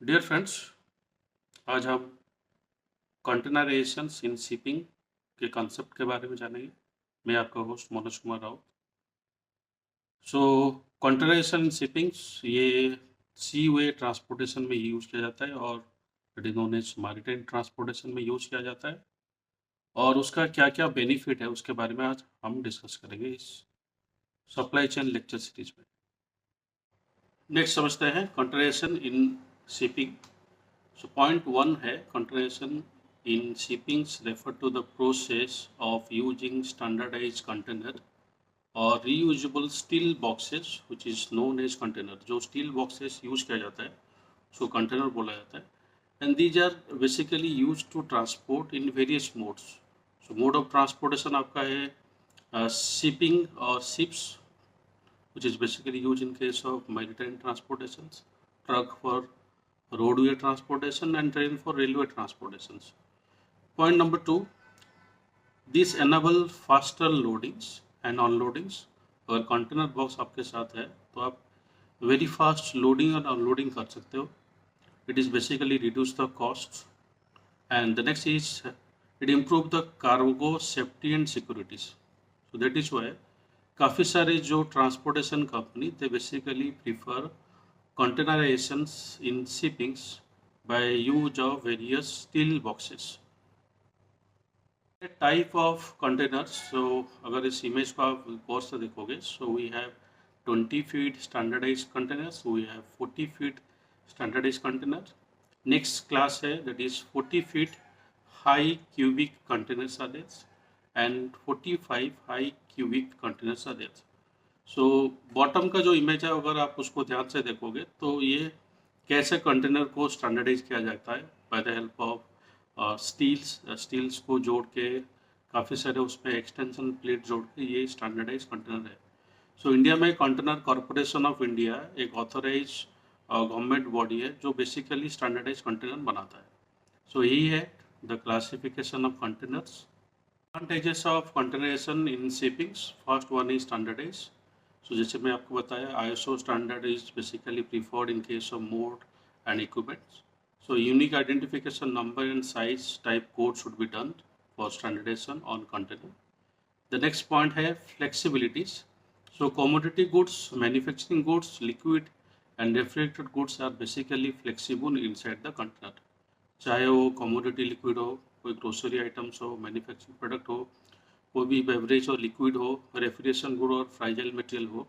Dear friends, आज हम कंटेनराइजेशंस in shipping के कॉन्सेप्ट के बारे में जानेंगे। मैं आपका host Manoj Kumar Raut. So containerisation in shippings ये सी वे ट्रांसपोर्टेशन में यूज किया जाता है और it is known as maritime transportation में यूज किया जाता है और उसका क्या क्या बेनिफिट है उसके बारे में आज हम डिस्कस करेंगे इस सप्लाई चेन लेक्चर सीरीज में। नेक्स्ट समझते हैं containerisation in shipping. So point one है containers in shippings refer to the process of using standardized container or reusable steel boxes which is known as container। जो steel boxes use किया जाता है उसको container बोला जाता है and these are basically used to transport in various modes। So mode of transportation आपका है shipping or ships which is basically used in case of maritime transportations, truck for roadway transportation and train for railway transportations। Point number two, this enable faster loadings and unloadings। अगर container box आपके साथ है तो आप very fast loading और unloading कर सकते हो। It is basically reduce the cost and the next is it improve the cargo safety and securities. So that is why काफ़ी सारे जो transportation company they basically prefer containerizations in shippings by use of various steel boxes। Type of containers. So अगर इस image को आप गौर से देखोगे so we have 20 feet standardize containers, we have 40 feet standardize container. Next class है that is 40 feet high cubic containers are there and 45 high cubic containers are there. So bottom का जो इमेज है अगर आप उसको ध्यान से देखोगे तो ये कैसे कंटेनर को स्टैंडर्डाइज किया जाता है by the help of steels को जोड़ के काफ़ी सारे उसमें एक्सटेंशन प्लेट जोड़ के ये स्टैंडर्डाइज कंटेनर है। सो इंडिया में कंटेनर कॉरपोरेशन ऑफ इंडिया एक ऑथराइज गवर्नमेंट बॉडी है जो बेसिकली स्टैंडर्डाइज कंटेनर बनाता है। सो यही है the classification of containers. Advantages of containerization in shippings. First one is standardize. So जैसे मैं आपको बताया ISO standard is basically preferred in case of mode and equipments. So unique identification number and size type code should be done for standardization on container। The next point है flexibilities। So commodity goods, manufacturing goods, liquid and refrigerated goods are basically flexible inside the container। चाहे वो commodity liquid हो, कोई grocery items हो, manufacturing product हो, कोई भी beverage और liquid हो, refrigeration good और fragile material हो,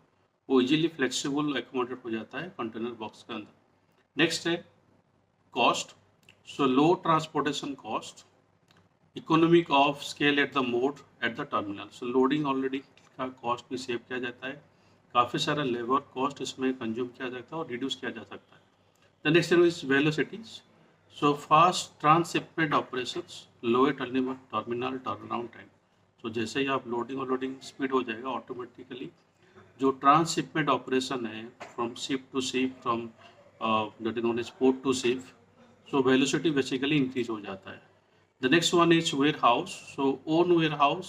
वो easily flexible accommodate हो जाता है container box के अंदर। Next है cost। So low transportation cost, economic of scale at the mode at the terminal। So loading already का cost भी सेव किया जाता है, काफ़ी सारा लेबर कॉस्ट इसमें कंज्यूम किया जाता है और रिड्यूस किया जा सकता है। The next is velocities. So fast transshipment operations, lower terminal turnaround time. So जैसे ही आप लोडिंग और लोडिंग स्पीड हो जाएगा ऑटोमेटिकली जो ट्रांसशिपमेंट ऑपरेशन है from ship to ship, from that is known as port to ship, so velocity basically increase हो जाता है। The next one is warehouse. So own warehouse,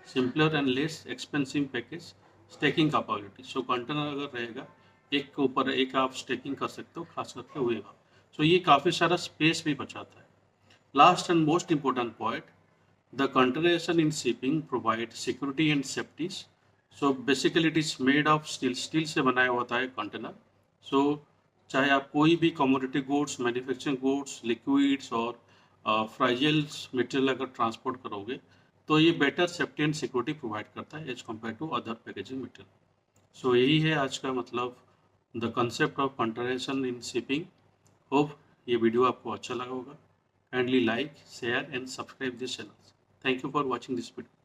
simpler and less expensive package stacking capability. So container अगर रहेगा एक के ऊपर एक आप स्टेकिंग कर सकते हो, खास करके वेयर हाउस। सो ये काफ़ी सारा स्पेस भी बचाता है। Last and most important point, the containerization in shipping provide security and safeties. So basically it is made of steel, steel से बनाया होता है कंटेनर। सो चाहे आप कोई भी commodity goods, manufacturing goods, liquids और फ्राइजल्स मटेरियल अगर ट्रांसपोर्ट करोगे तो ये better safety and security provide करता है as compare to other packaging material. So यही है आज का मतलब the concept of containerization in shipping. Hope ये वीडियो आपको अच्छा लगा होगा। Kindly like, share and subscribe this channel. Thank you for watching this video.